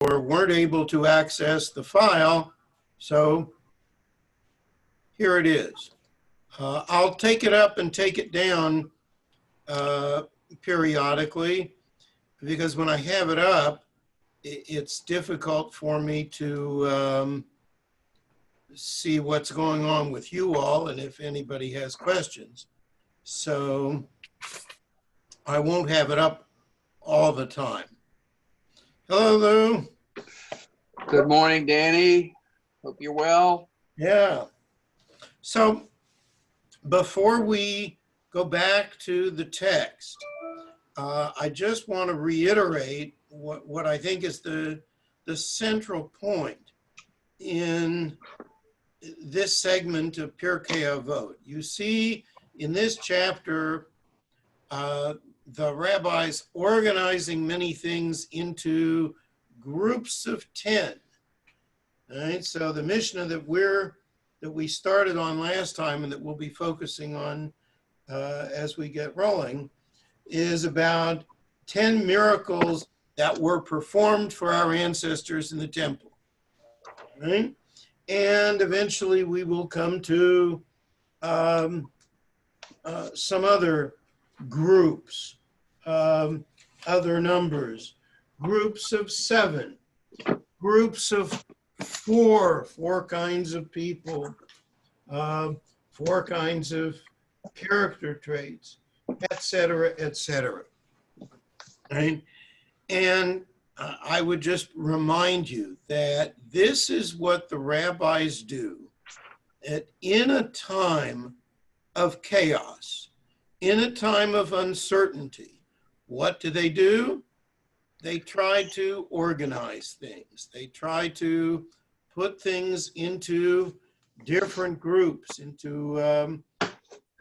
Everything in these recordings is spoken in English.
weren't able to access the file. So here it is. I'll take it up and take it down periodically, because when I have it up, it's difficult for me to see what's going on with you all and if anybody has questions. So I won't have it up all the time. Hello, Lou. Good morning, Danny. Hope you're well. Yeah. So before we go back to the text, I just want to reiterate what I think is the central point in this segment of Pirkei Avot. You see in this chapter, the rabbis organizing many things into groups of 10. All right, so the Mishnah that we started on last time and that we'll be focusing on as we get rolling is about 10 miracles that were performed for our ancestors in the temple. Right? And eventually we will come to some other groups, other numbers, groups of 7, groups of 4 kinds of people, 4 kinds of character traits, etc., etc. Right? And I would just remind you that this is what the rabbis do in a time of chaos, in a time of uncertainty. What do? They try to organize things. They try to put things into different groups, into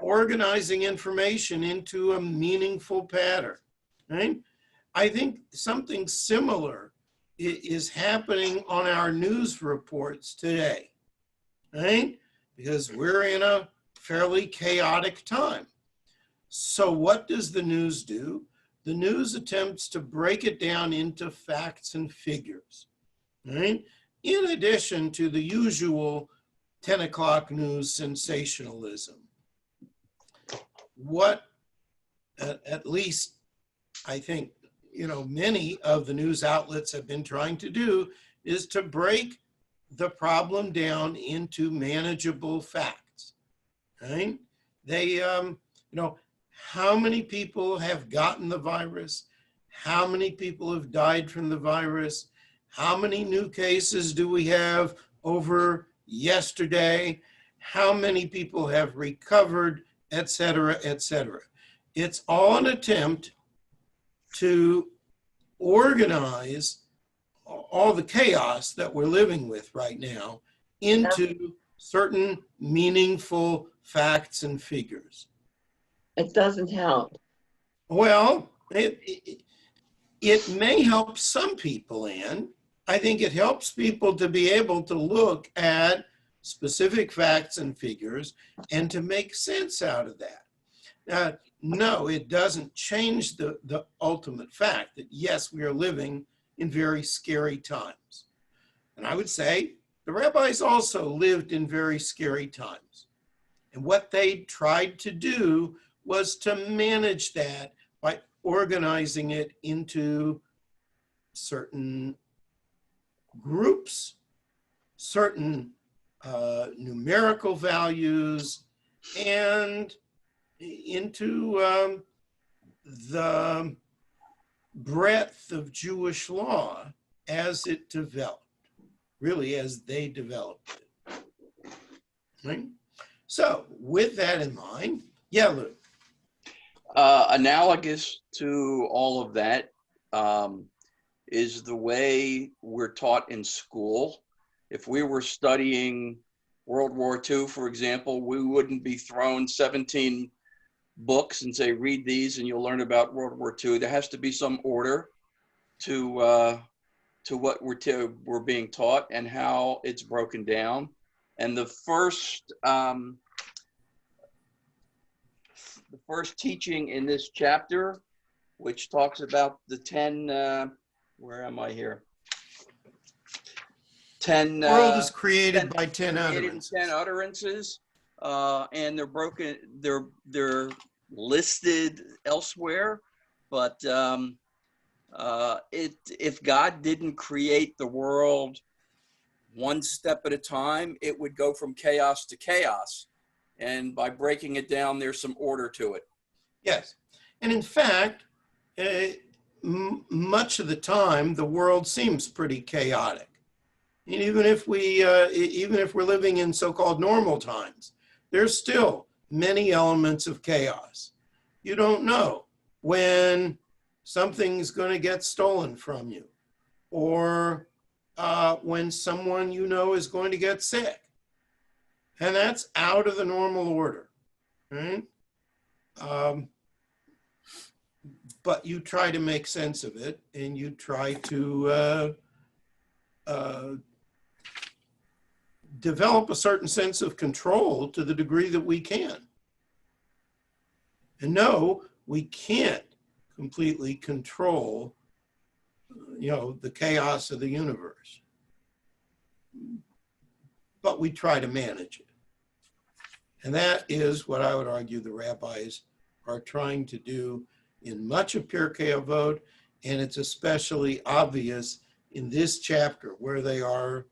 organizing information into a meaningful pattern, right? I think something similar is happening on our news reports today, right? Because we're in a fairly chaotic time. So what does the news do? The news attempts to break it down into facts and figures, right? In addition to the usual 10 o'clock news sensationalism. What, at least, I think, many of the news outlets have been trying to do is to break the problem down into manageable facts, right? They, how many people have gotten the virus? How many people have died from the virus? How many new cases do we have over yesterday? How many people have recovered, etc., etc.? It's all an attempt to organize all the chaos that we're living with right now into certain meaningful facts and figures. It doesn't help. Well, it may help some people, Ann. I think it helps people to be able to look at specific facts and figures and to make sense out of that. No, it doesn't change the ultimate fact that, yes, we are living in very scary times. And I would say the rabbis also lived in very scary times. And what they tried to do was to manage that by organizing it into certain groups, certain numerical values, and into the breadth of Jewish law as it developed, really as they developed it. Right? So with that in mind, yeah, Lou. Analogous to all of that is the way we're taught in school. If we were studying World War II, for example, we wouldn't be thrown 17 books and say, read these and you'll learn about World War II. There has to be some order to what we're being taught and how it's broken down. And the first teaching in this chapter, which talks about the 10, where am I here? 10, The world is 10 created by 10 created in utterances. 10 utterances, and they're broken. They're listed elsewhere, but if God didn't create the world one step at a time, it would go from chaos to chaos. And by breaking it down, there's some order to it. Yes. And in fact, much of the time, the world seems pretty chaotic. And even if we're living in so-called normal times, there's still many elements of chaos. You don't know when something's going to get stolen from you, or when someone you know is going to get sick. And that's out of the normal order, right? But you try to make sense of it, and you try to develop a certain sense of control to the degree that we can. And no, we can't completely control, the chaos of the universe. But we try to manage it. And that is what I would argue the rabbis are trying to do in much of Pirkei Avot, and it's especially obvious in this chapter where they are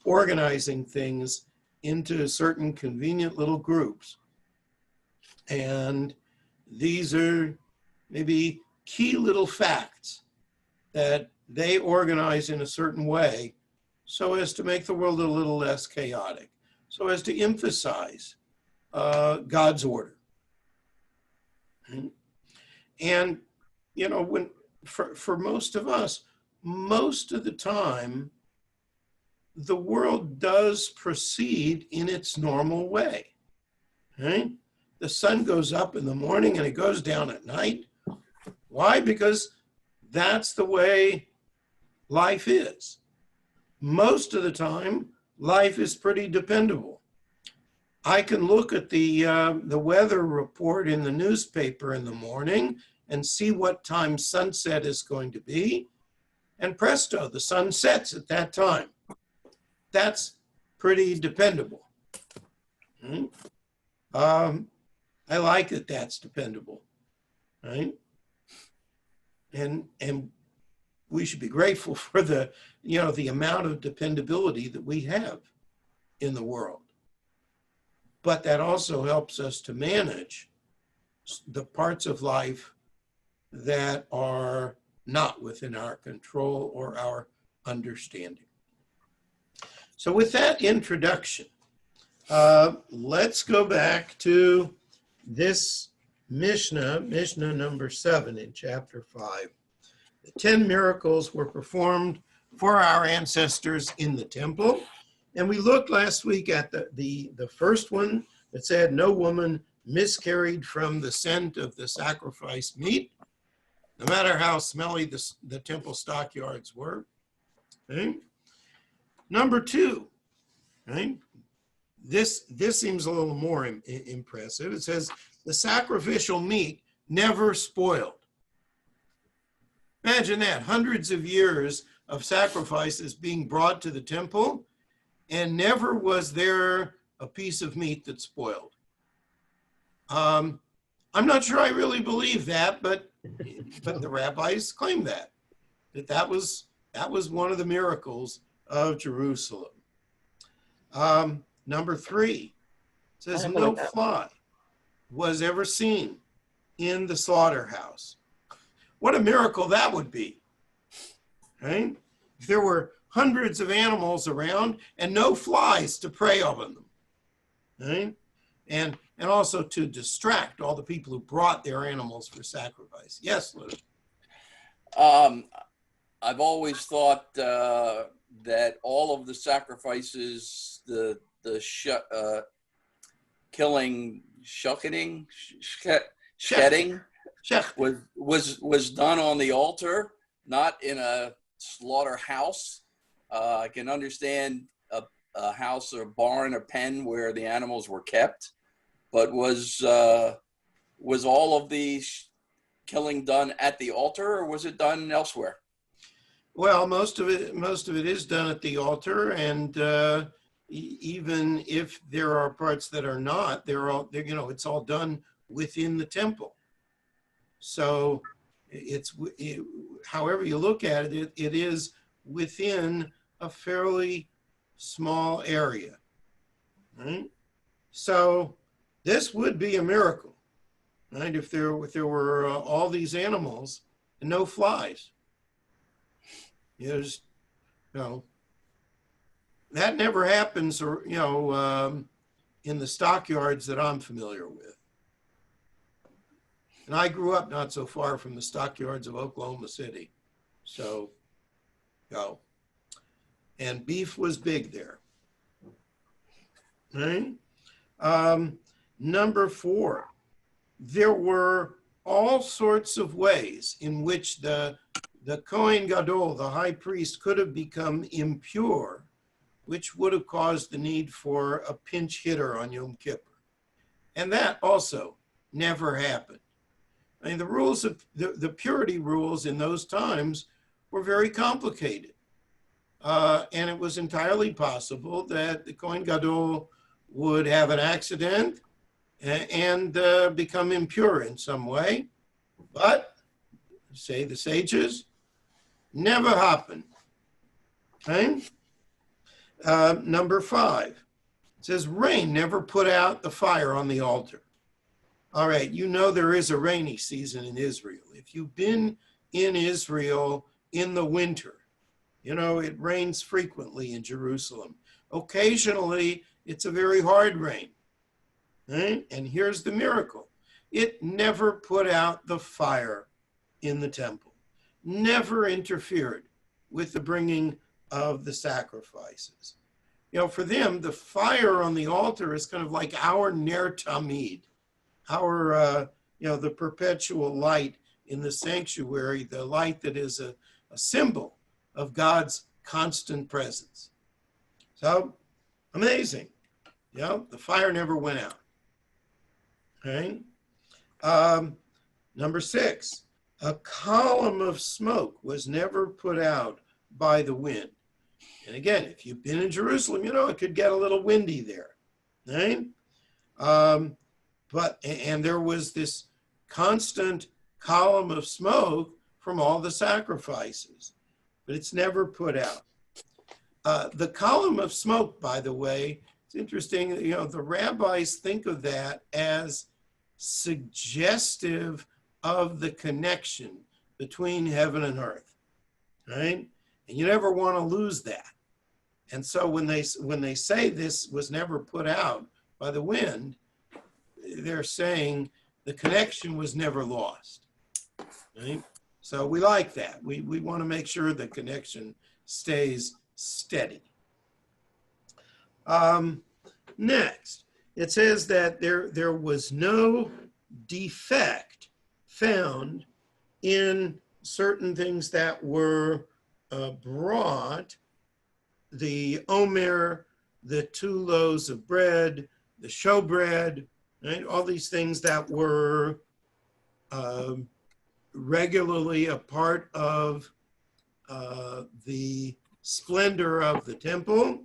organizing things into certain convenient little groups. And these are maybe key little facts that they organize in a certain way so as to make the world a little less chaotic, so as to emphasize God's order. And, for most of us, most of the time, the world does proceed in its normal way, right? The sun goes up in the morning and it goes down at night. Why? Because that's the way life is. Most of the time, life is pretty dependable. I can look at the weather report in the newspaper in the morning and see what time sunset is going to be, and presto, the sun sets at that time. That's pretty dependable. I like that that's dependable, right? And we should be grateful for the amount of dependability that we have in the world. But that also helps us to manage the parts of life that are not within our control or our understanding. So with that introduction, let's go back to this Mishnah number 7 in chapter 5. The 10 miracles were performed for our ancestors in the temple. And we looked last week at the first one that said no woman miscarried from the scent of the sacrificed meat, no matter how smelly the temple stockyards were. Okay? Number 2, right? This seems a little more impressive. It says the sacrificial meat never spoiled. Imagine that, hundreds of years of sacrifices being brought to the temple, and never was there a piece of meat that spoiled. I'm not sure I really believe that, but the rabbis claim that was one of the miracles of Jerusalem. Number 3 says no fly was ever seen in the slaughterhouse. What a miracle that would be, right? If there were hundreds of animals around and no flies to prey on them, right? And also to distract all the people who brought their animals for sacrifice. Yes, Lou? I've always thought that all of the sacrifices, the killing, shedding, was done on the altar, not in a slaughterhouse. I can understand a house or barn or pen where the animals were kept, but was all of the killing done at the altar, or was it done elsewhere? Well, most of it is done at the altar, and even if there are parts that are not, it's all done within the temple. So however you look at it, it is within a fairly small area, right? So this would be a miracle, right? If there were all these animals and no flies. Is, that never happens, or in the stockyards that I'm familiar with. And I grew up not so far from the stockyards of Oklahoma City, so and beef was big there. Right? Number 4, there were all sorts of ways in which the Kohen Gadol, the high priest, could have become impure, which would have caused the need for a pinch hitter on Yom Kippur. And that also never happened. I mean, the rules of the purity rules in those times were very complicated. And it was entirely possible that the Kohen Gadol would have an accident and become impure in some way. But, say the sages, never happened. Okay? Number 5, it says rain never put out the fire on the altar. All right, there is a rainy season in Israel. If you've been in Israel in the winter, it rains frequently in Jerusalem. Occasionally, it's a very hard rain. Right? And here's the miracle. It never put out the fire in the temple, never interfered with the bringing of the sacrifices. For them, the fire on the altar is kind of like our ner tamid, our, the perpetual light in the sanctuary, the light that is a symbol of God's constant presence. So, amazing. The fire never went out. Okay. Number 6, a column of smoke was never put out by the wind. And again, if you've been in Jerusalem, it could get a little windy there. Right? And there was this constant column of smoke from all the sacrifices, but it's never put out. The column of smoke, by the way, it's interesting, the rabbis think of that as suggestive of the connection between heaven and earth, right? And you never want to lose that. And so when they say this was never put out by the wind, they're saying the connection was never lost, right? So we like that. We want to make sure the connection stays steady. Next, it says that there was no defect found in certain things that were brought, the omer, the 2 loaves of bread, the showbread, right? All these things that were regularly a part of the splendor of the temple,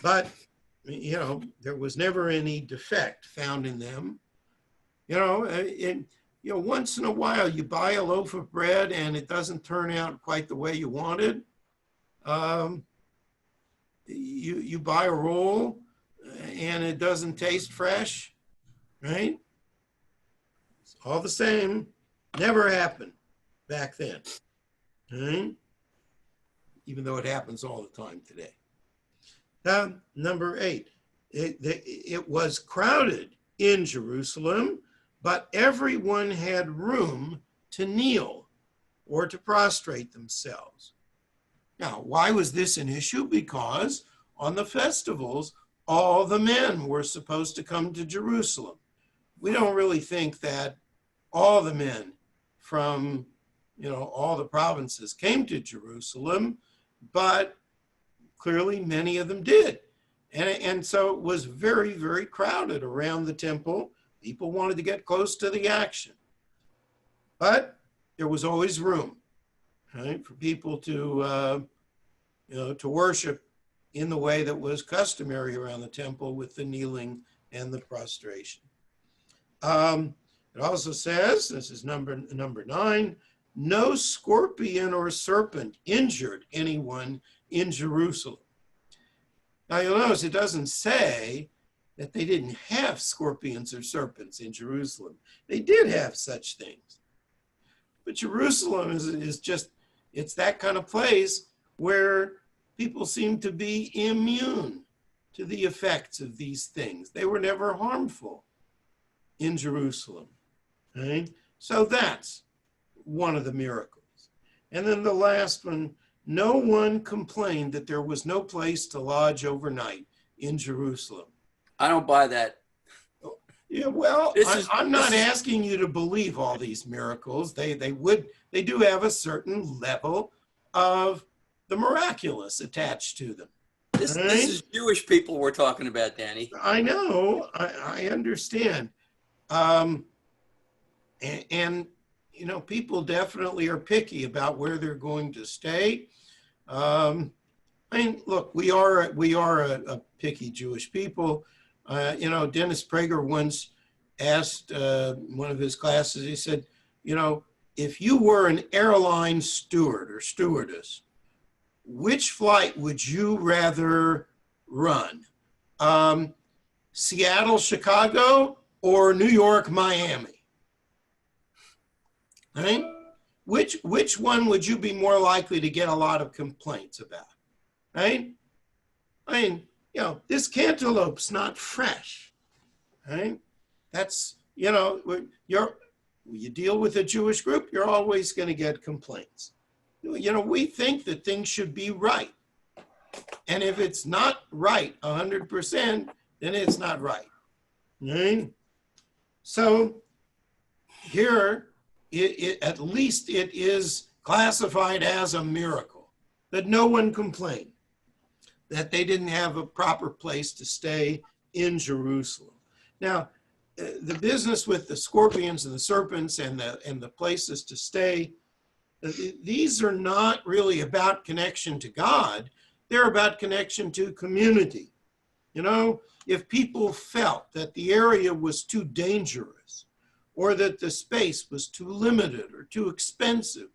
but there was never any defect found in them. Once in a while you buy a loaf of bread and it doesn't turn out quite the way you wanted. You buy a roll and it doesn't taste fresh, right? It's all the same. Never happened back then, right? Even though it happens all the time today. Number 8, it was crowded in Jerusalem, but everyone had room to kneel or to prostrate themselves. Now, why was this an issue? Because on the festivals, all the men were supposed to come to Jerusalem. We don't really think that all the men from, all the provinces came to Jerusalem, but clearly many of them did. And so it was very, very crowded around the temple. People wanted to get close to the action. But there was always room. right? For people to, to worship in the way that was customary around the temple with the kneeling and the prostration. It also says, this is number 9, no scorpion or serpent injured anyone in Jerusalem. Now you'll notice it doesn't say that they didn't have scorpions or serpents in Jerusalem. They did have such things. But Jerusalem is just, it's that kind of place where people seem to be immune to the effects of these things. They were never harmful in Jerusalem. Right? So that's one of the miracles. And then the last one, no one complained that there was no place to lodge overnight in Jerusalem. I don't buy that. Yeah, well, I'm not asking you to believe all these miracles. They do have a certain level of the miraculous attached to them. This is Jewish people we're talking about, Danny. I know. I understand. And people definitely are picky about where they're going to stay. Look, we are a picky Jewish people. Dennis Prager once asked one of his classes, he said, if you were an airline steward or stewardess, which flight would you rather run? Seattle, Chicago, or New York, Miami? Right? Which one would you be more likely to get a lot of complaints about? Right? This cantaloupe's not fresh. Right? That's, you deal with a Jewish group, you're always going to get complaints. We think that things should be right. And if it's not right 100%, then it's not right. Right? So here, at least it is classified as a miracle that no one complained that they didn't have a proper place to stay in Jerusalem. Now, the business with the scorpions and the serpents and the places to stay, these are not really about connection to God. They're about connection to community. If people felt that the area was too dangerous or that the space was too limited or too expensive,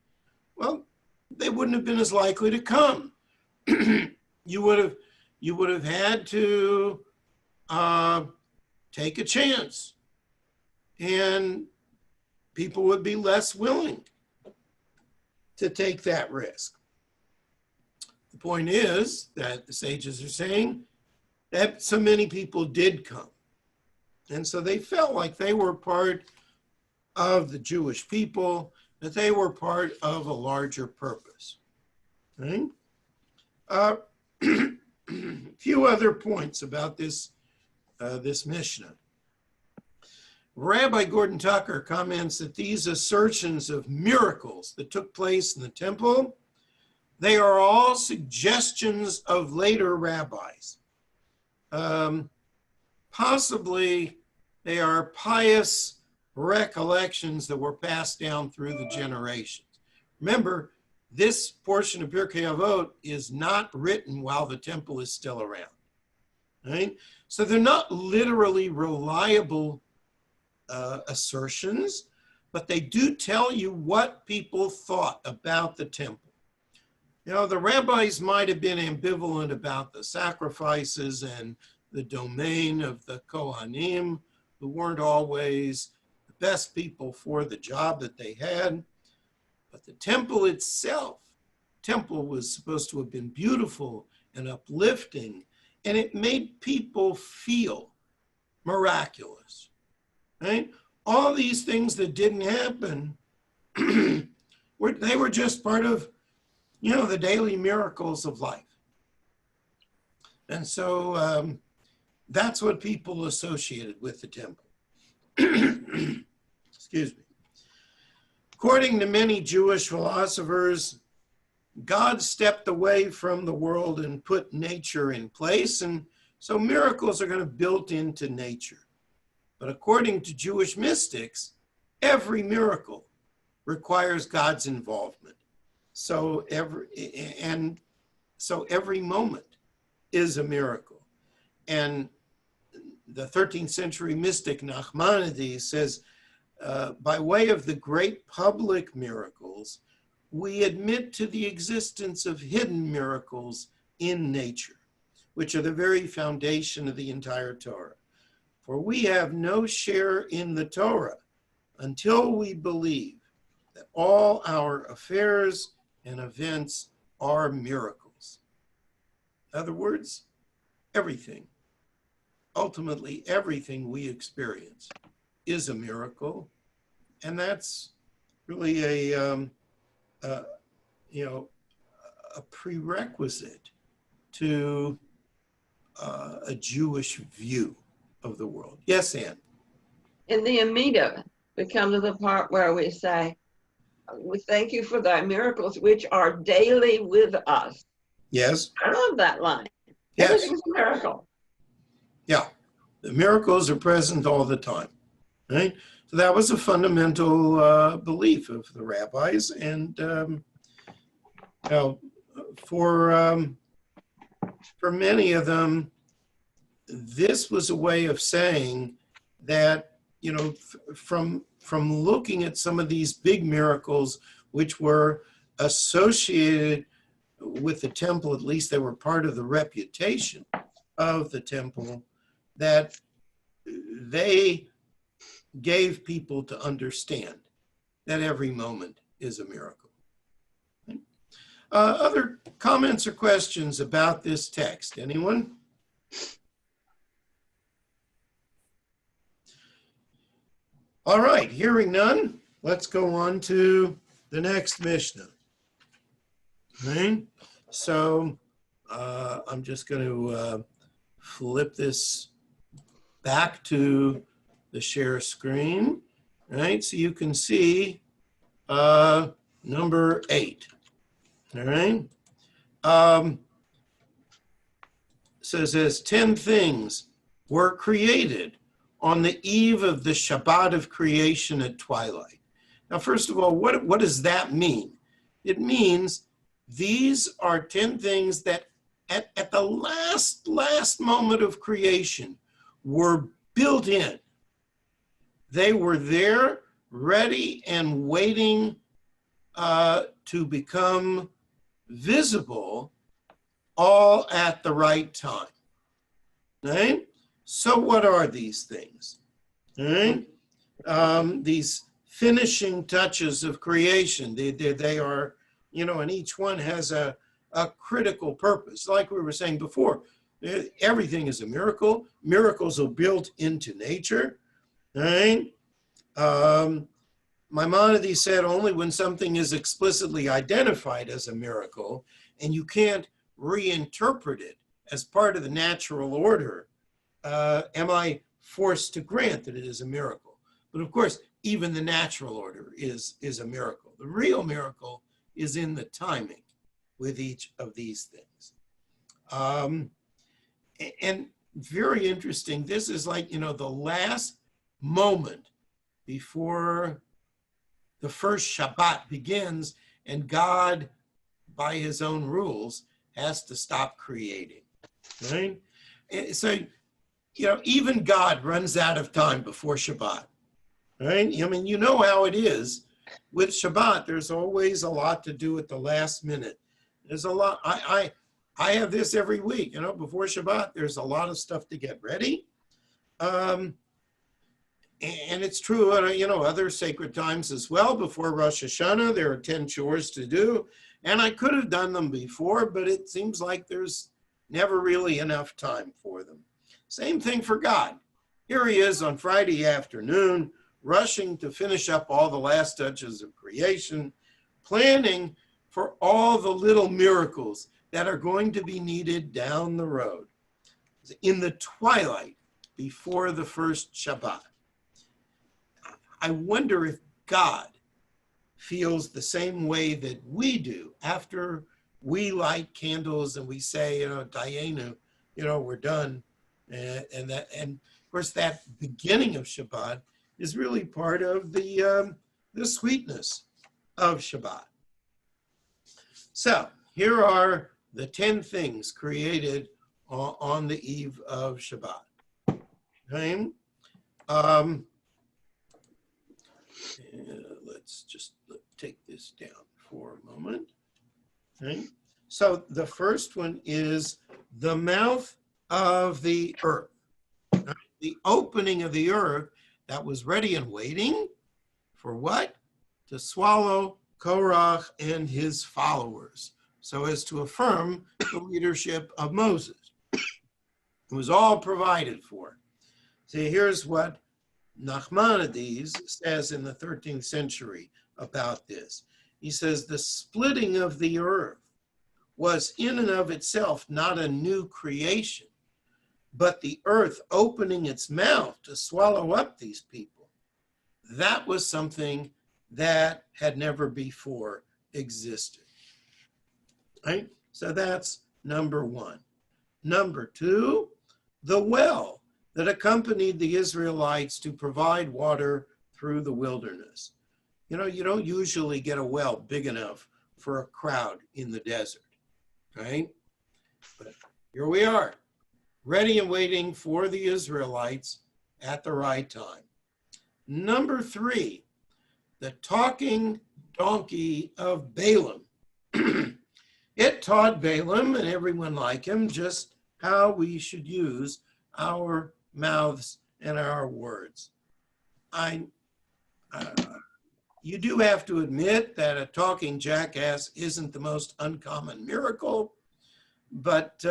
well, they wouldn't have been as likely to come. You would have had to take a chance, and people would be less willing to take that risk. The point is that the sages are saying that so many people did come. And so they felt like they were part of the Jewish people, that they were part of a larger purpose. Right? A few other points about this Mishnah. Rabbi Gordon Tucker comments that these assertions of miracles that took place in the temple, they are all suggestions of later rabbis. Possibly they are pious recollections that were passed down through the generations. Remember, this portion of Pirkei Avot is not written while the temple is still around. Right? So they're not literally reliable assertions, but they do tell you what people thought about the temple. The rabbis might have been ambivalent about the sacrifices and the domain of the Kohanim, who weren't always the best people for the job that they had. But the temple itself, was supposed to have been beautiful and uplifting, and it made people feel miraculous. Right? All these things that didn't happen, they were just part of, the daily miracles of life. And so that's what people associated with the temple. Excuse me. According to many Jewish philosophers, God stepped away from the world and put nature in place, and so miracles are going to be built into nature. But according to Jewish mystics, every miracle requires God's involvement. So every moment is a miracle. And the 13th century mystic Nachmanides says, by way of the great public miracles, we admit to the existence of hidden miracles in nature, which are the very foundation of the entire Torah. For we have no share in the Torah until we believe that all our affairs and events are miracles. In other words, everything, ultimately everything we experience is a miracle, and that's really a prerequisite to a Jewish view of the world. Yes, Ann? In the Amida, we come to the part where we say, we thank you for thy miracles, which are daily with us. Yes? I love that line. Yes. Everything's a miracle. Yeah. The miracles are present all the time, right? So that was a fundamental belief of the rabbis. And for many of them, this was a way of saying that, from looking at some of these big miracles, which were associated with the temple, at least they were part of the reputation of the temple, that they gave people to understand that every moment is a miracle. Other comments or questions about this text? Anyone? All right, hearing none, let's go on to the next Mishnah. Right? So I'm just going to flip this back to the share screen, right? So you can see number 8, all right? So it says 10 things were created on the eve of the Shabbat of creation at twilight. Now, first of all, what does that mean? It means these are 10 things that at the last moment of creation were built in. They were there, ready and waiting to become visible, all at the right time. Right? So what are these things? Right? These finishing touches of creation. They are, and each one has a critical purpose. Like we were saying before, everything is a miracle. Miracles are built into nature. Right? Maimonides said only when something is explicitly identified as a miracle and you can't reinterpret it as part of the natural order, am I forced to grant that it is a miracle. But of course, even the natural order is a miracle. The real miracle is in the timing with each of these things. And very interesting, this is like, the last moment before the first Shabbat begins, and God, by his own rules, has to stop creating, right? So, even God runs out of time before Shabbat, right? I mean, you know how it is. With Shabbat, there's always a lot to do at the last minute. There's a lot, I have this every week, before Shabbat, there's a lot of stuff to get ready. And it's true, other sacred times as well. Before Rosh Hashanah, there are 10 chores to do. And I could have done them before, but it seems like there's never really enough time for them. Same thing for God. Here he is on Friday afternoon, rushing to finish up all the last touches of creation, planning for all the little miracles that are going to be needed down the road in the twilight before the first Shabbat. I wonder if God feels the same way that we do after we light candles and we say, Dayenu, we're done. And of course, that beginning of Shabbat is really part of the sweetness of Shabbat. So here are the 10 things created on the eve of Shabbat. Okay? Let's just take this down for a moment. Okay? So the first one is the mouth of the earth. Right? The opening of the earth that was ready and waiting for what? To swallow Korach and his followers, so as to affirm the leadership of Moses. It was all provided for. See, here's what Nachmanides says in the 13th century about this. He says, the splitting of the earth was in and of itself not a new creation, but the earth opening its mouth to swallow up these people. That was something that had never before existed. Right? So that's number one. Number two, the well that accompanied the Israelites to provide water through the wilderness. You know, you don't usually get a well big enough for a crowd in the desert, right? But here we are, ready and waiting for the Israelites at the right time. Number three, the talking donkey of Balaam. It taught Balaam and everyone like him just how we should use our mouths and our words. You do have to admit that a talking jackass isn't the most uncommon miracle, but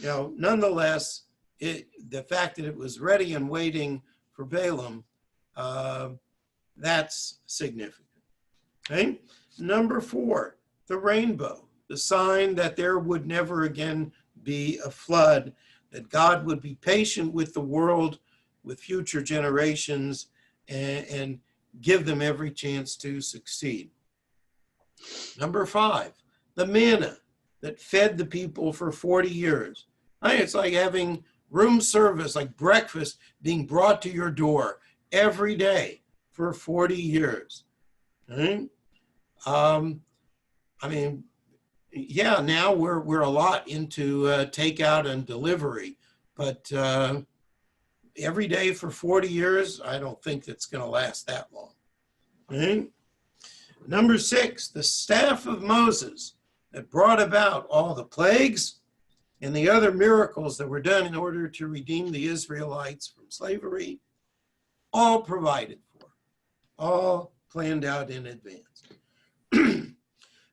nonetheless, the fact that it was ready and waiting for Balaam, that's significant. Okay? Number four, the rainbow, the sign that there would never again be a flood, that God would be patient with the world, with future generations, and give them every chance to succeed. Number five, the manna that fed the people for 40 years. It's like having room service, like breakfast being brought to your door every day for 40 years. Right? Now we're a lot into takeout and delivery, but every day for 40 years, I don't think that's going to last that long. Right? Number six, the staff of Moses that brought about all the plagues and the other miracles that were done in order to redeem the Israelites from slavery, all provided for, all planned out in advance.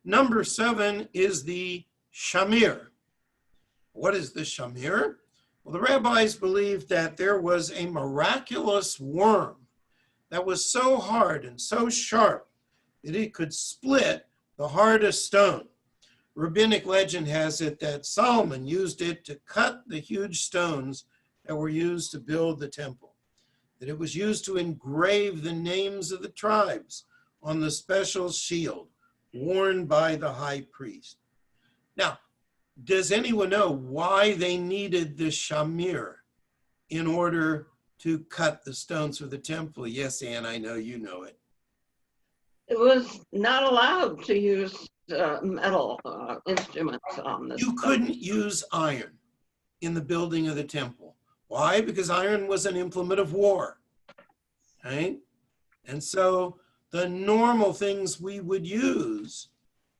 Number seven is the shamir. What is the shamir? Well, the rabbis believed that there was a miraculous worm that was so hard and so sharp that it could split the hardest stone. Rabbinic legend has it that Solomon used it to cut the huge stones that were used to build the temple, that it was used to engrave the names of the tribes on the special shield worn by the high priest. Now, does anyone know why they needed the shamir in order to cut the stones for the temple? Yes, Ann, I know you know it. It was not allowed to use metal instruments on this. You couldn't use iron in the building of the temple. Why? Because iron was an implement of war, right? And so the normal things we would use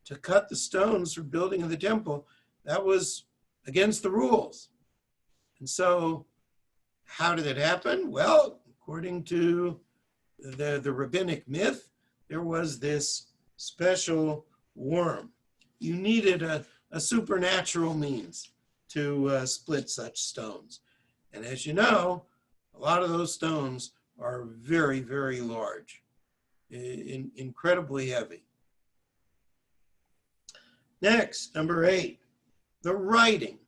to cut the stones for building of the temple, that was against the rules. And so how did it happen? Well, according to the rabbinic myth, there was this special worm. You needed a supernatural means to split such stones. And as you know, a lot of those stones are very, very large, incredibly heavy. Next, number 8, the writing.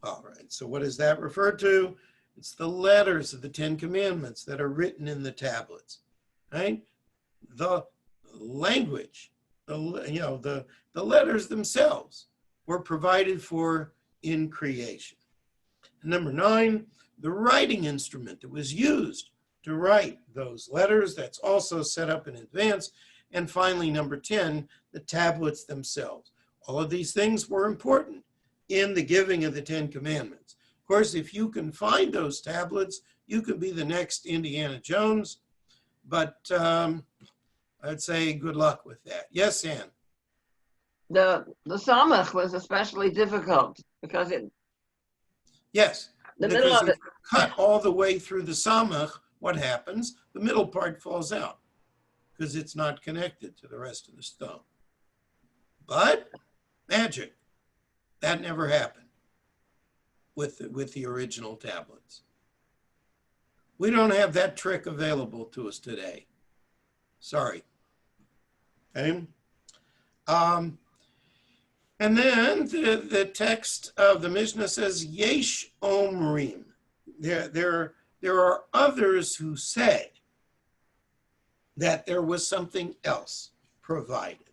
All right, so what does that refer to? It's the letters of the 10 Commandments that are written in the tablets, right? The language, the letters themselves were provided for in creation. And number 9, the writing instrument that was used to write those letters, that's also set up in advance, And finally, number 10, the tablets themselves. All of these things were important in the giving of the 10 Commandments. Of course, if you can find those tablets, you could be the next Indiana Jones, but I'd say good luck with that. Yes, Ann? The Samach was especially difficult because Yes, the middle because of if it, you cut all the way through the Samach, what happens? The middle part falls out because it's not connected to the rest of the stone. But magic, that never happened with the original tablets. We don't have that trick available to us today. Sorry. Okay. And then the text of the Mishnah says, Yesh Omrim. There are others who say that there was something else provided.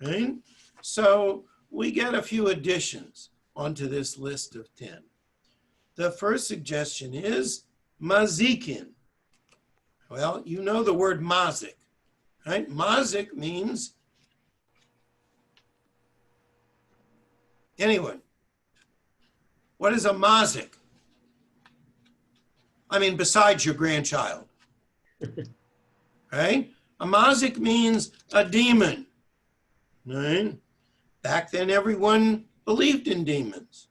Okay? So we get a few additions onto this list of 10. The first suggestion is mazikin. Well, you know the word mazik, right? Mazik means anyone. What is a mazik? I mean, besides your grandchild, right? A mazik means a demon, right? Back then, everyone believed in demons.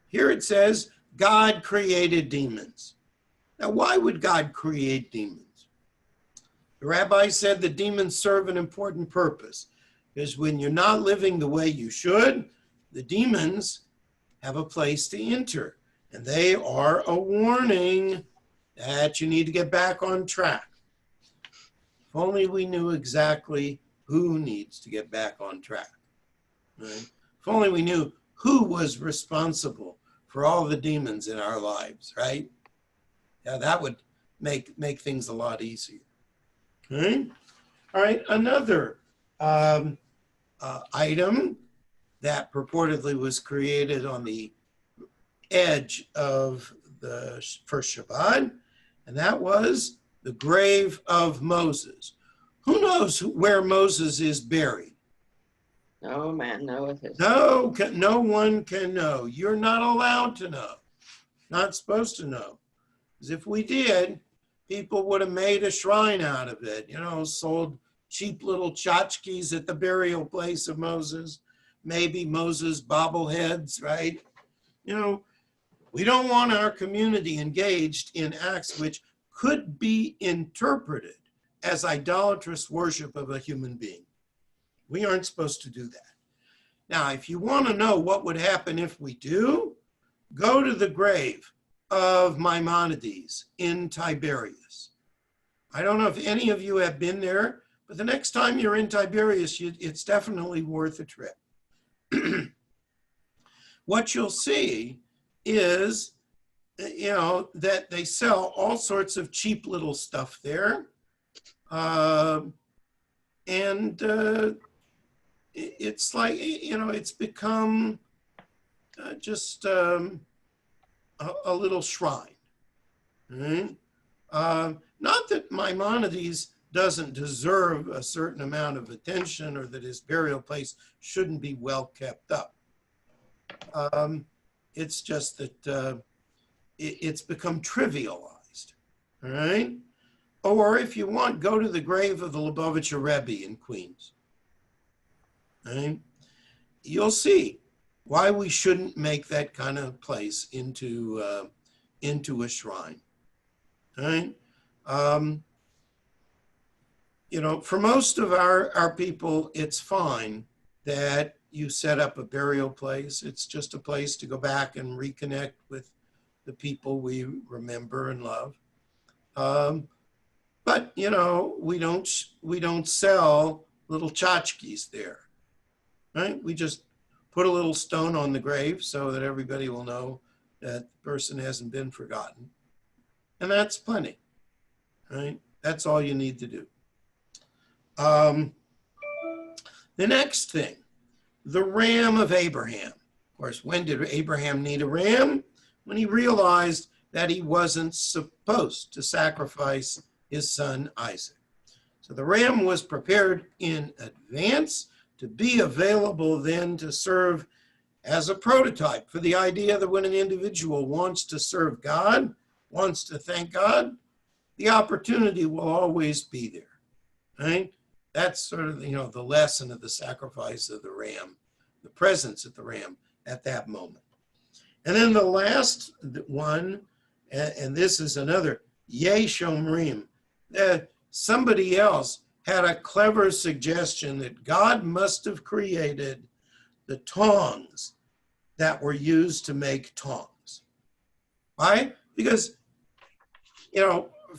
Here it says, God created demons. Now, why would God create demons? The rabbi said that demons serve an important purpose, because when you're not living the way you should, the demons have a place to enter, and they are a warning that you need to get back on track. If only we knew exactly who needs to get back on track. Right? If only we knew who was responsible for all the demons in our lives, right? Yeah, that would make things a lot easier. Okay? All right, another item that purportedly was created on the edge of the first Shabbat, and that was the grave of Moses. Who knows where Moses is buried? no man knoweth his. No one can know. You're not allowed to know. Not supposed to know. Because if we did, people would have made a shrine out of it, sold cheap little tchotchkes at the burial place of Moses, maybe Moses bobbleheads, right? We don't want our community engaged in acts which could be interpreted as idolatrous worship of a human being. We aren't supposed to do that. Now, if you want to know what would happen if we do, go to the grave of Maimonides in Tiberias. I don't know if any of you have been there, but the next time you're in Tiberias, it's definitely worth a trip. What you'll see is, that they sell all sorts of cheap little stuff there. It's like, it's become just a little shrine. Right? Not that Maimonides doesn't deserve a certain amount of attention or that his burial place shouldn't be well kept up. It's just that it's become trivialized, all right? Or if you want, go to the grave of the Lubavitcher Rabbi in Queens. Right? You'll see why we shouldn't make that kind of place into a shrine. Right? For most of our people, it's fine that you set up a burial place. It's just a place to go back and reconnect with the people we remember and love. But we don't sell little tchotchkes there. Right? We just put a little stone on the grave so that everybody will know that the person hasn't been forgotten. And that's plenty. Right? That's all you need to do. The next thing, the ram of Abraham. Of course, when did Abraham need a ram? When he realized that he wasn't supposed to sacrifice his son Isaac. So the ram was prepared in advance to be available then to serve as a prototype for the idea that when an individual wants to serve God, wants to thank God, the opportunity will always be there, right? That's sort of, the lesson of the sacrifice of the ram, the presence of the ram at that moment. And then the last one, and this is another, Yeh Shomrim. Somebody else had a clever suggestion that God must have created the tongs that were used to make tongs. Why? Because,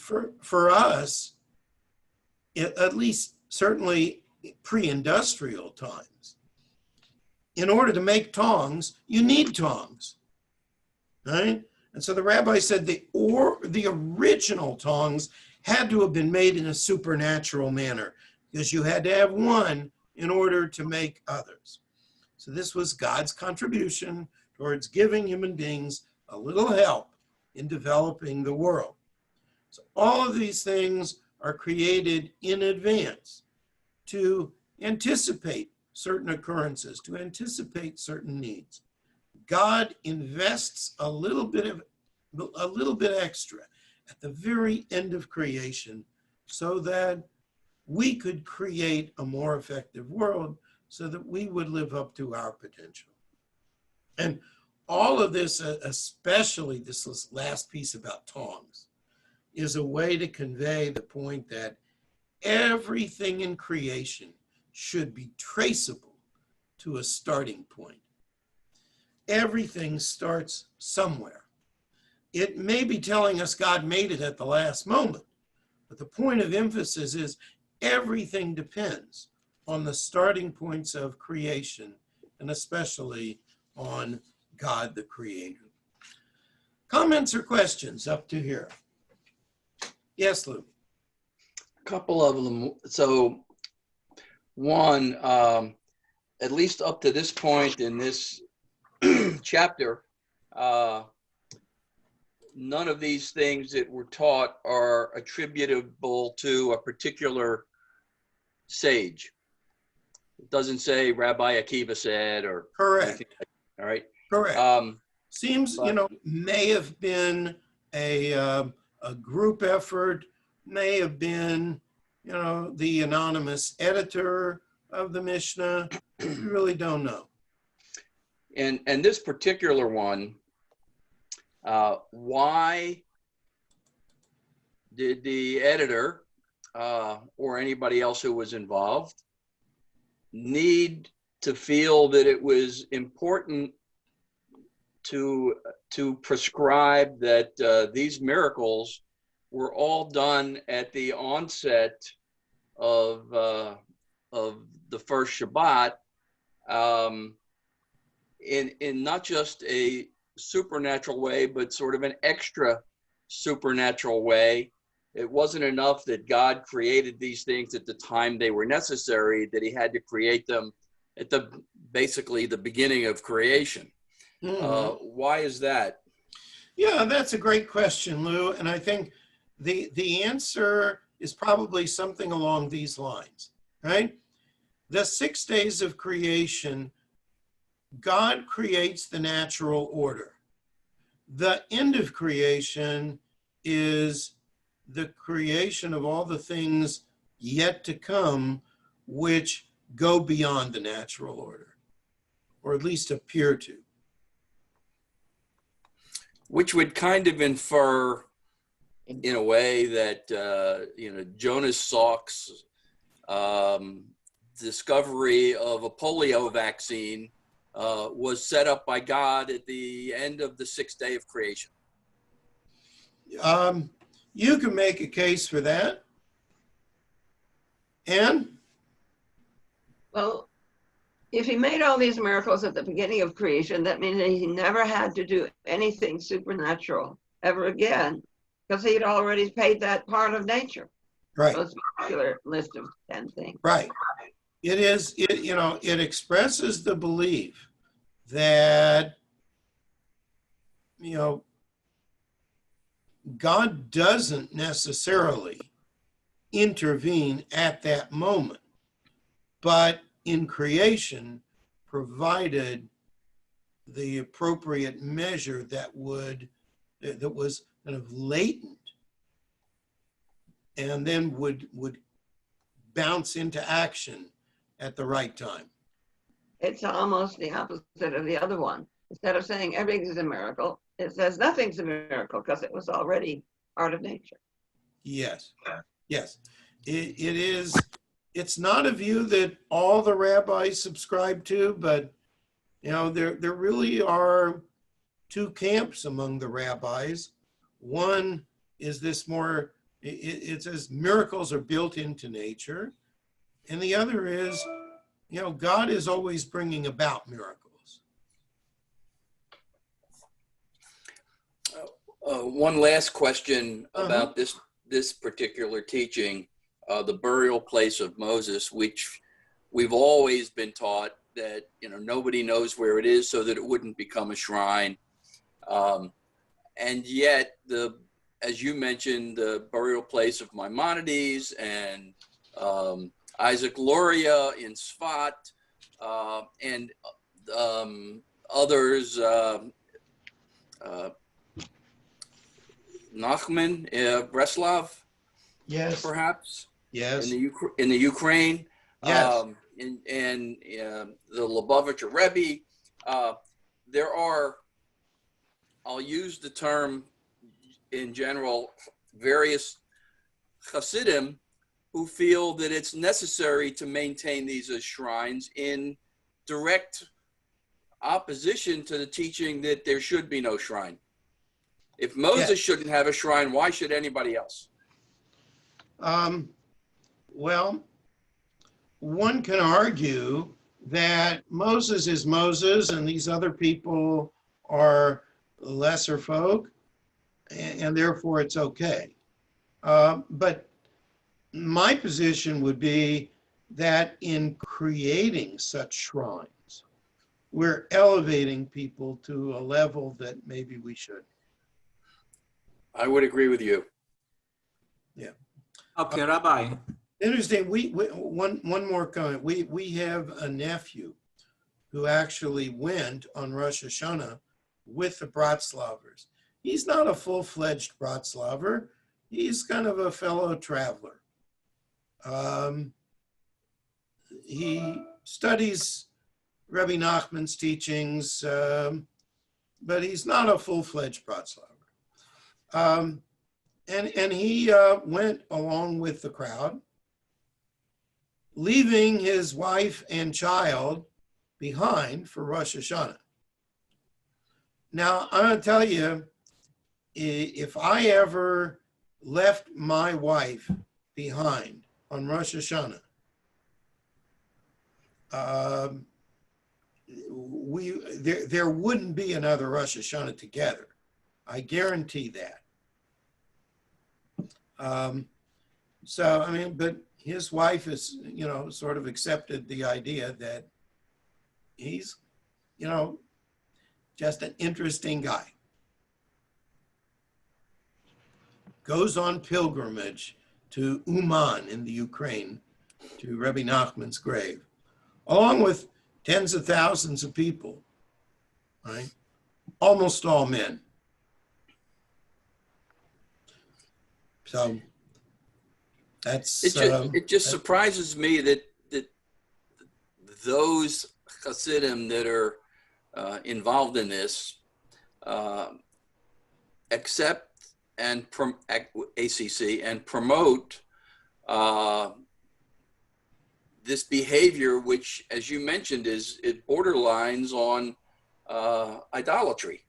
for us, at least certainly pre-industrial times, in order to make tongs, you need tongs, right? And so the rabbi said the original tongs had to have been made in a supernatural manner because you had to have one in order to make others. So this was God's contribution towards giving human beings a little help in developing the world. So all of these things are created in advance to anticipate certain occurrences, to anticipate certain needs. God invests a little bit extra at the very end of creation so that we could create a more effective world so that we would live up to our potential. And all of this, especially this last piece about tongs, is a way to convey the point that everything in creation should be traceable to a starting point. Everything starts somewhere. It may be telling us God made it at the last moment, but the point of emphasis is everything depends on the starting points of creation, and especially on God the Creator. Comments or questions up to here? Yes, Lou. A couple of them. So one, at least up to this point in this chapter, none of these things that were taught are attributable to a particular sage. It doesn't say Rabbi Akiva said or Correct. anything like that, all right? Correct. Seems, may have been a group effort, may have been, the anonymous editor of the Mishnah. We really don't know. And this particular one, why did the editor or anybody else who was involved need to feel that it was important to prescribe that these miracles were all done at the onset of the first Shabbat, in not just a supernatural way, but sort of an extra supernatural way? It wasn't enough that God created these things at the time they were necessary, that he had to create them at basically the beginning of creation. Mm-hmm. Why is that? Yeah, that's a great question, Lou. And I think the answer is probably something along these lines, right? The 6 days of creation, God creates the natural order. The end of creation is the creation of all the things yet to come, which go beyond the natural order, or at least appear to. Which would kind of infer, in a way, that Jonas Salk's discovery of a polio vaccine was set up by God at the end of the 6th day of creation. You can make a case for that. Anne? Well, if he made all these miracles at the beginning of creation, that means that he never had to do anything supernatural ever again, because he'd already paid that part of nature. Right. So it's a particular list of 10 things. Right. It expresses the belief that, God doesn't necessarily intervene at that moment, but in creation provided the appropriate measure that was kind of latent and then would bounce into action at the right time. It's almost the opposite of the other one. Instead of saying everything's a miracle, it says nothing's a miracle because it was already part of nature. Yes, yes. It is. It's not a view that all the rabbis subscribe to, but there really are two camps among the rabbis. One is this more, it says miracles are built into nature. And the other is, God is always bringing about miracles. One last question about this particular teaching, the burial place of Moses, which we've always been taught that nobody knows where it is so that it wouldn't become a shrine. And yet, as you mentioned, the burial place of Maimonides and Isaac Luria in Sfat, and others, Nachman, Breslov, Yes. perhaps, Yes. in the Ukraine, Yes. and the Lubavitcher Rebbe. There are, I'll use the term in general, various Hasidim who feel that it's necessary to maintain these as shrines in direct opposition to the teaching that there should be no shrine. If Moses shouldn't have a shrine, why should anybody else? Well, one can argue that Moses is Moses and these other people are lesser folk, and therefore it's okay. But my position would be that in creating such shrines, we're elevating people to a level that maybe we should. I would agree with you. Yeah. Okay, Rabbi. Interesting. One more comment. We have a nephew who actually went on Rosh Hashanah with the Bratslavers. He's not a full-fledged Bratslaver. He's kind of a fellow traveler. He studies Rabbi Nachman's teachings, but he's not a full-fledged Bratslaver. And he went along with the crowd, leaving his wife and child behind for Rosh Hashanah. Now, I'm going to tell you, if I ever left my wife behind on Rosh Hashanah, there wouldn't be another Rosh Hashanah together. I guarantee that. But his wife is, sort of accepted the idea that he's, just an interesting guy. Goes on pilgrimage to Uman in the Ukraine, to Rabbi Nachman's grave, along with tens of thousands of people, right? Almost all men. So that's it just surprises me that those Hasidim that are involved in this accept and ACC and promote this behavior, which, as you mentioned, it borderlines on idolatry.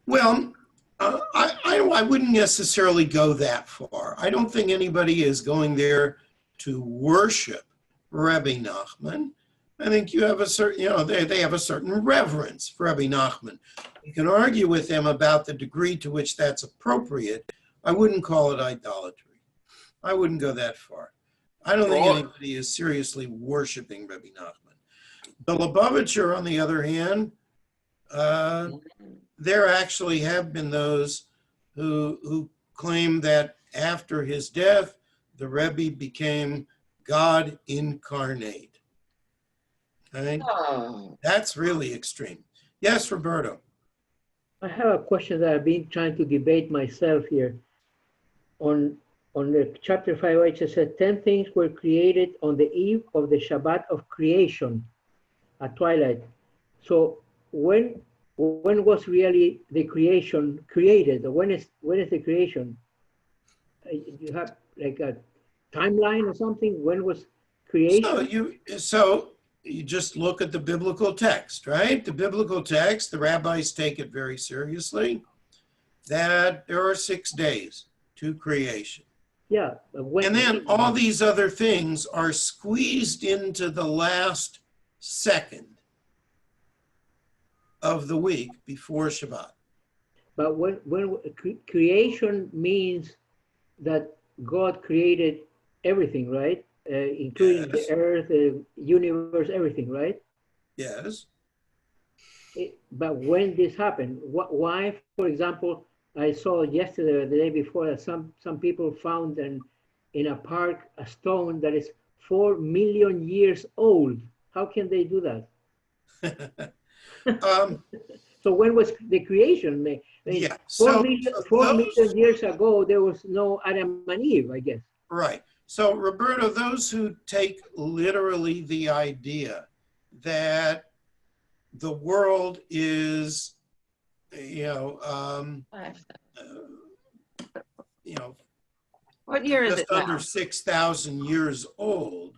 Well, I wouldn't necessarily go that far. I don't think anybody is going there to worship Rabbi Nachman. I think you have a certain, they have a certain reverence for Rabbi Nachman. You can argue with them about the degree to which that's appropriate. I wouldn't call it idolatry. I wouldn't go that far. I don't think anybody is seriously worshiping Rabbi Nachman. The Lubavitcher, on the other hand, there actually have been those who claim that after his death, the Rebbe became God incarnate. Okay? Oh, That's really extreme. Yes, Roberto. I have a question that I've been trying to debate myself here. On the chapter 5, it says 10 things were created on the eve of the Shabbat of creation at twilight. So when was really the creation created? When is the creation? You have like a timeline or something? When was creation? So you just look at the biblical text, right? The biblical text, the rabbis take it very seriously, that there are 6 days to creation. Yeah. And then all these other things are squeezed into the last second of the week before Shabbat. But when creation means that God created everything, right? Including Yes. the earth, the universe, everything, right? Yes. But when this happened, why, for example, I saw yesterday or the day before that some people found in a park a stone that is 4 million years old. How can they do that? So when was the creation made? I mean, Yeah. 4 million years ago, there was no Adam and Eve, I guess. Right. So, Roberto, those who take literally the idea that the world is, what year is just it now? under 6,000 years old,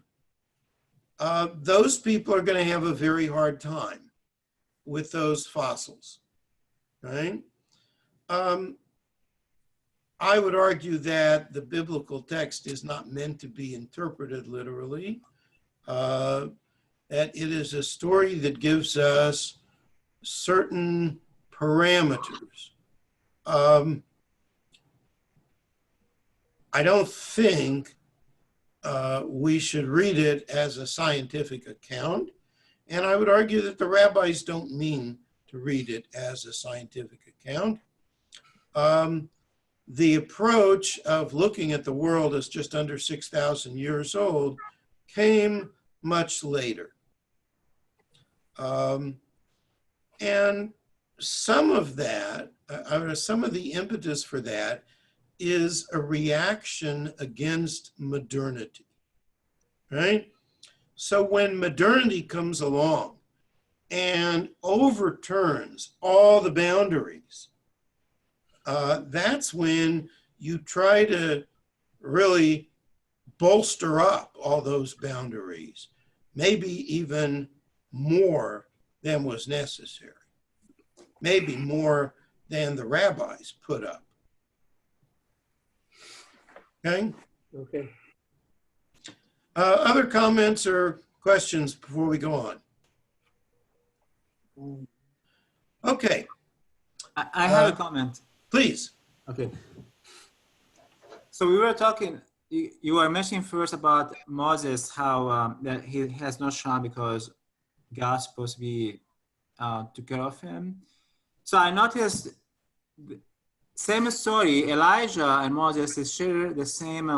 those people are going to have a very hard time with those fossils, right? I would argue that the biblical text is not meant to be interpreted literally, that it is a story that gives us certain parameters. I don't think we should read it as a scientific account, and I would argue that the rabbis don't mean to read it as a scientific account. The approach of looking at the world as just under 6,000 years old came much later. And some of that, some of the impetus for that is a reaction against modernity, right? So when modernity comes along and overturns all the boundaries, that's when you try to really bolster up all those boundaries, maybe even more than was necessary, maybe more than the rabbis put up. Okay? Okay. Other comments or questions before we go on? Okay. I have a comment. Please. Okay. So we were talking, you were mentioning first about Moses, how that he has no shine because God's supposed to be took care of him. So I noticed same story, Elijah and Moses share the same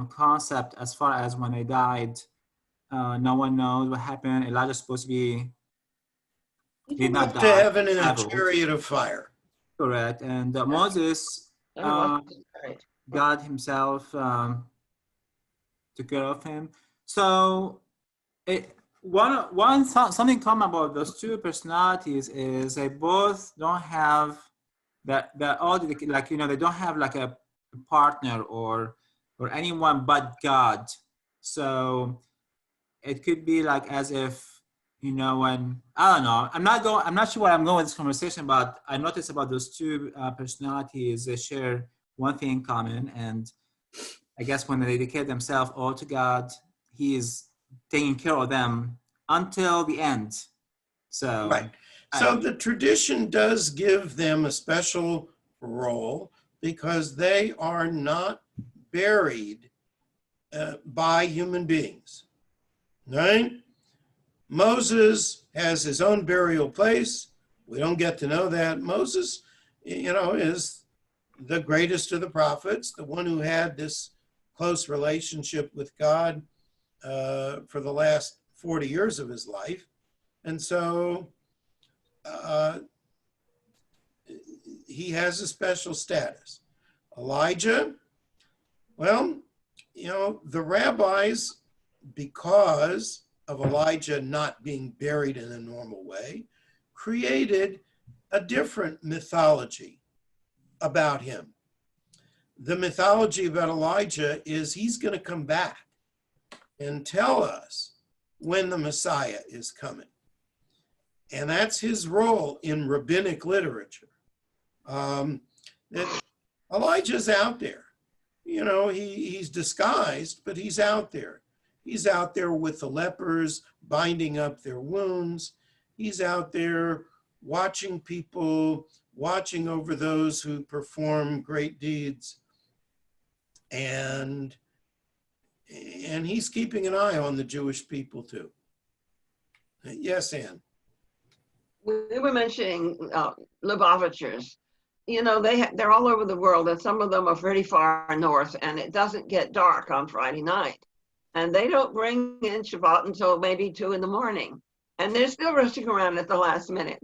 concept as far as when they died. No one knows what happened. Elijah's supposed to be did not Up to die. heaven in a Avot. chariot of fire. Correct. And Moses, Right. God himself took care of him. So something common about those two personalities is they both don't have that all like they don't have like a partner or anyone but God. So it could be like as if when I don't know, I'm not sure where I'm going with this conversation, but I noticed about those two personalities, they share one thing in common, and I guess when they dedicate themselves all to God, He is taking care of them until the end. So right. So the tradition does give them a special role because they are not buried by human beings, right? Moses has his own burial place. We don't get to know that. Moses, is the greatest of the prophets, the one who had this close relationship with God for the last 40 years of his life. And so he has a special status. Elijah, well, you know, the rabbis, because of Elijah not being buried in a normal way, created a different mythology about him. The mythology about Elijah is he's going to come back and tell us when the Messiah is coming. And that's his role in rabbinic literature. That Elijah's out there. You know, he's disguised, but he's out there. He's out there with the lepers, binding up their wounds. He's out there watching people, watching over those who perform great deeds. And he's keeping an eye on the Jewish people too. Yes, Ann. We were mentioning Lubavitchers. You know, they're all over the world, and some of them are pretty far north, and it doesn't get dark on Friday night. And they don't bring in Shabbat until maybe 2 a.m. And they're still rushing around at the last minute.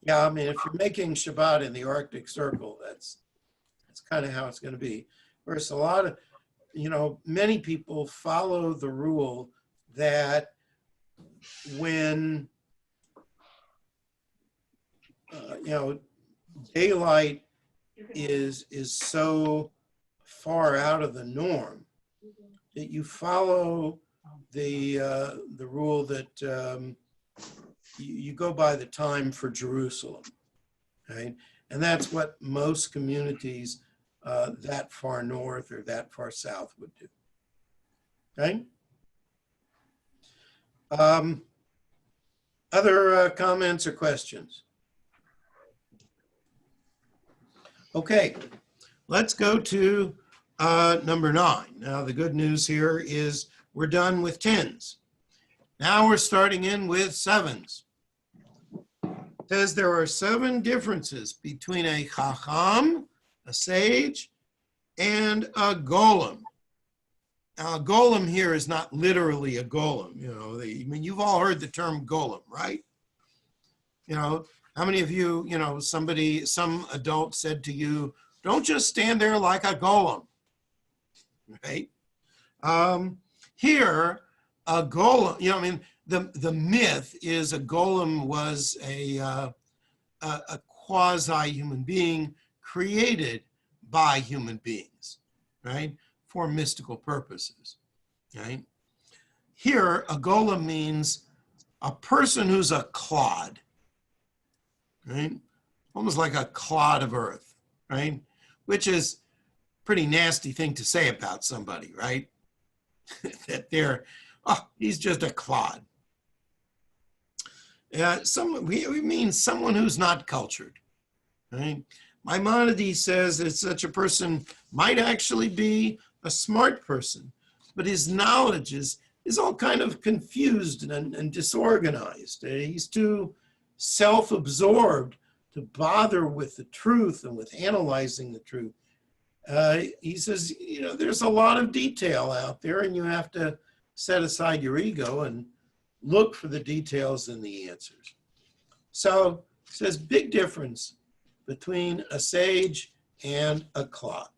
Yeah, I mean, if you're making Shabbat in the Arctic Circle, that's kind of how it's going to be. Whereas a lot of, you know, many people follow the rule that when, you know, daylight is so far out of the norm that you follow the rule that you go by the time for Jerusalem, right? And that's what most communities that far north or that far south would do, right? Other comments or questions? Okay, let's go to number 9. Now, the good news here is we're done with 10s. Now we're starting in with 7s. It says there are 7 differences between a chacham, a sage, and a golem. Now, a golem here is not literally a golem. You know, I mean, you've all heard the term golem, right? You know, how many of you, you know, some adult said to you, don't just stand there like a golem, right? Here, a golem, you know, I mean, the myth is a golem was a quasi-human being created by human beings, right? For mystical purposes, right? Here, a golem means a person who's a clod, right? Almost like a clod of earth, right? Which is a pretty nasty thing to say about somebody, right? That they're, oh, he's just a clod. We mean someone who's not cultured, right? Maimonides says that such a person might actually be a smart person, but his knowledge is all kind of confused and disorganized. He's too self-absorbed to bother with the truth and with analyzing the truth. He says, you know, there's a lot of detail out there, and you have to set aside your ego and look for the details and the answers. So it says big difference between a sage and a clod.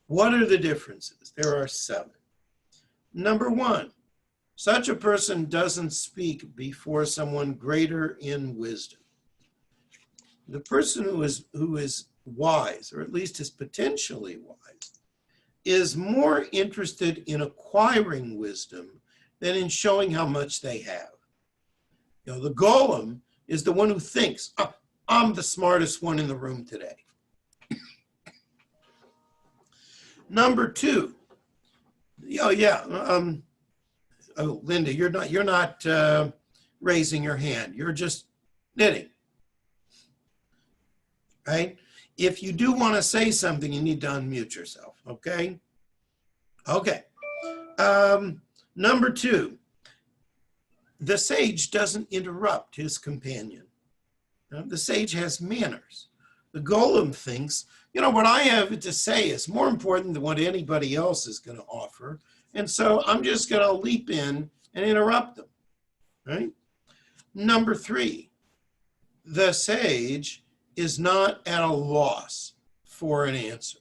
What are the differences? There are 7. Number 1, such a person doesn't speak before someone greater in wisdom. The person who is wise, or at least is potentially wise, is more interested in acquiring wisdom than in showing how much they have. You know, the golem is the one who thinks, oh, I'm the smartest one in the room today. Number 2, oh yeah, oh Linda, you're not raising your hand. You're just knitting, right? If you do want to say something, you need to unmute yourself. Okay. Okay. Number 2, the sage doesn't interrupt his companion. The sage has manners. The golem thinks, what I have to say is more important than what anybody else is going to offer. And so I'm just going to leap in and interrupt them, right? Number 3, the sage is not at a loss for an answer,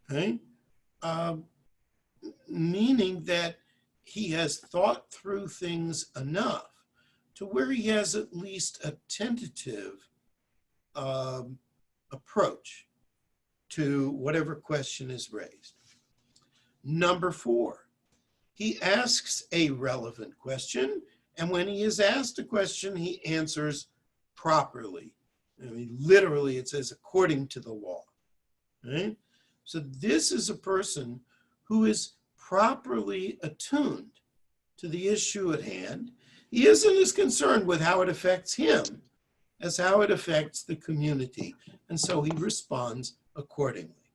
right? Meaning that he has thought through things enough to where he has at least a tentative approach to whatever question is raised. Number 4, he asks a relevant question, and when he is asked a question, he answers properly. Literally, it says according to the law, right? So this is a person who is properly attuned to the issue at hand. He isn't as concerned with how it affects him as how it affects the community, and so he responds accordingly.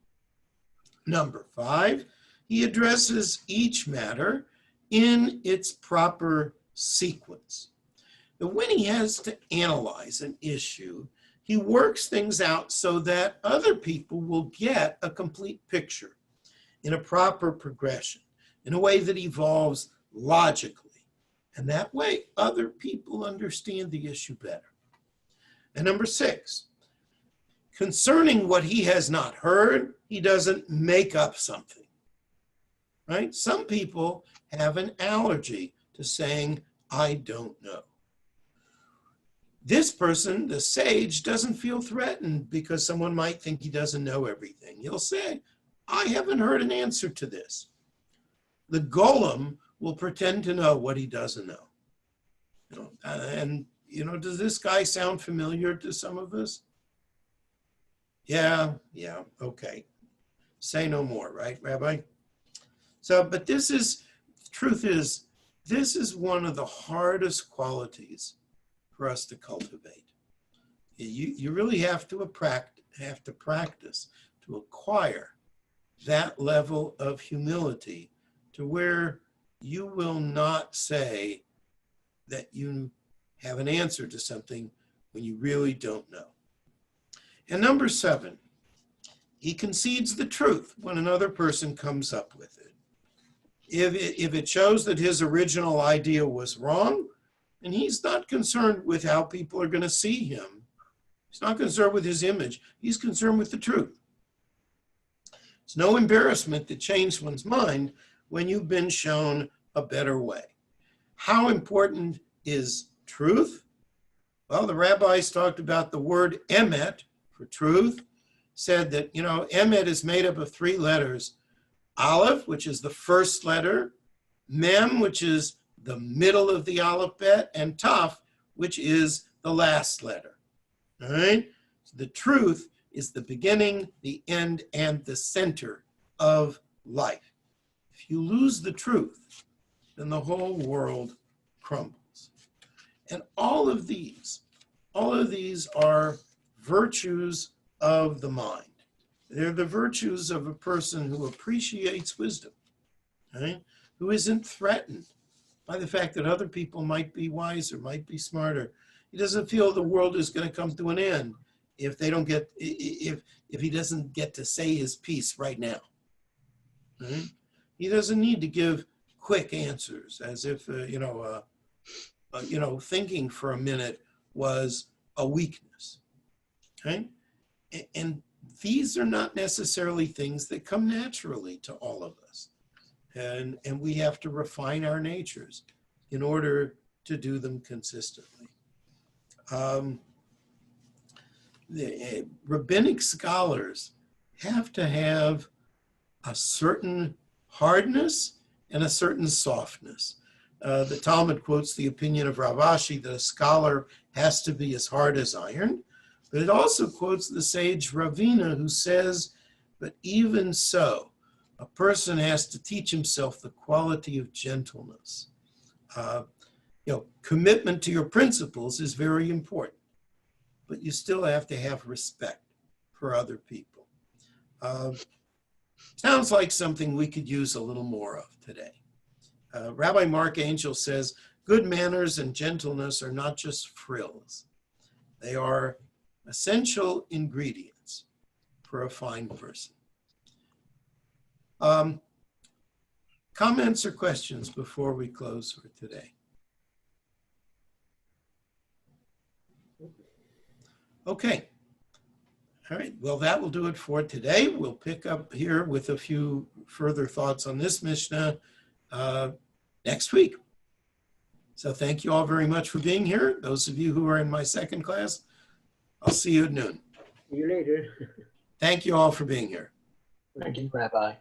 Number 5, he addresses each matter in its proper sequence. But when he has to analyze an issue, he works things out so that other people will get a complete picture in a proper progression, in a way that evolves logically. And that way, other people understand the issue better. And number 6, concerning what he has not heard, he doesn't make up something, right? Some people have an allergy to saying, I don't know. This person, the sage, doesn't feel threatened because someone might think he doesn't know everything. He'll say, I haven't heard an answer to this. The golem will pretend to know what he doesn't know. Does this guy sound familiar to some of us? Yeah, okay. Say no more, right, Rabbi? So, but truth is, this is one of the hardest qualities for us to cultivate. You really have to practice to acquire that level of humility to where you will not say that you have an answer to something when you really don't know. And number 7, he concedes the truth when another person comes up with it. If it shows that his original idea was wrong, and he's not concerned with how people are going to see him. He's not concerned with his image. He's concerned with the truth. It's no embarrassment to change one's mind when you've been shown a better way. How important is truth? Well, the rabbis talked about the word emet for truth, said that, emet is made up of 3 letters. Aleph, which is the first letter, mem, which is the middle of the alphabet, and taf, which is the last letter. All right? So the truth is the beginning, the end, and the center of life. If you lose the truth, then the whole world crumbles. And all of these are virtues of the mind. They're the virtues of a person who appreciates wisdom, right? Who isn't threatened by the fact that other people might be wiser, might be smarter. He doesn't feel the world is going to come to an end if he doesn't get to say his piece right now. Right? He doesn't need to give quick answers as if thinking for a minute was a weakness. Okay? And these are not necessarily things that come naturally to all of us. And we have to refine our natures in order to do them consistently. The rabbinic scholars have to have a certain hardness and a certain softness. The Talmud quotes the opinion of Rav Ashi that a scholar has to be as hard as iron, but it also quotes the sage Ravina, who says, but even so, a person has to teach himself the quality of gentleness. Commitment to your principles is very important, but you still have to have respect for other people. Sounds like something we could use a little more of today. Rabbi Mark Angel says, good manners and gentleness are not just frills. They are essential ingredients for a fine person. Comments or questions before we close for today? Okay. All right. Well, that will do it for today. We'll pick up here with a few further thoughts on this Mishnah next week. So thank you all very much for being here. Those of you who are in my second class, I'll see you at noon. See you later. Thank you all for being here. Thank you, Rabbi.